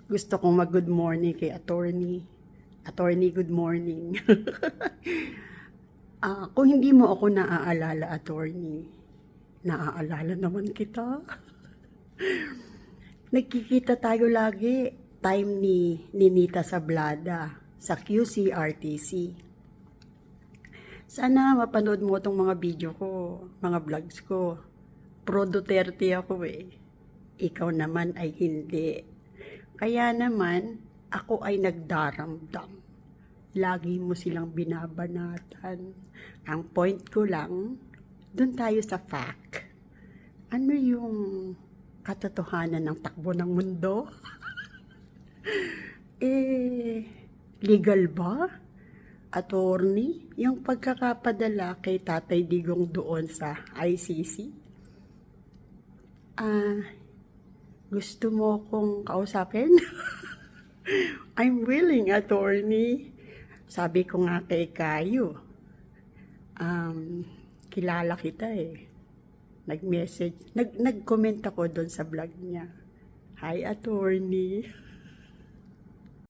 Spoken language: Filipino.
Gusto kong mag-good morning kay attorney. Attorney, good morning. Kung hindi mo ako naaalala, attorney, naaalala naman kita. Nagkikita tayo lagi. Time ni Ninita Sablada sa QCRTC. Sana mapanood mo tong mga video ko, mga vlogs ko. Pro Duterte ako eh. Ikaw naman ay hindi. Kaya naman, ako ay nagdaramdam. Lagi mo silang binabanatan. Ang point ko lang, dun tayo sa fact. Ano yung katotohanan ng takbo ng mundo? Legal ba? Attorney, yung pagkakapadala kay Tatay Digong doon sa ICC? Gusto mo kong kausapin? I'm willing, attorney. Sabi ko nga kay Kayo, kilala kita eh. Nag-message, nag-comment ako doon sa vlog niya. Hi, attorney.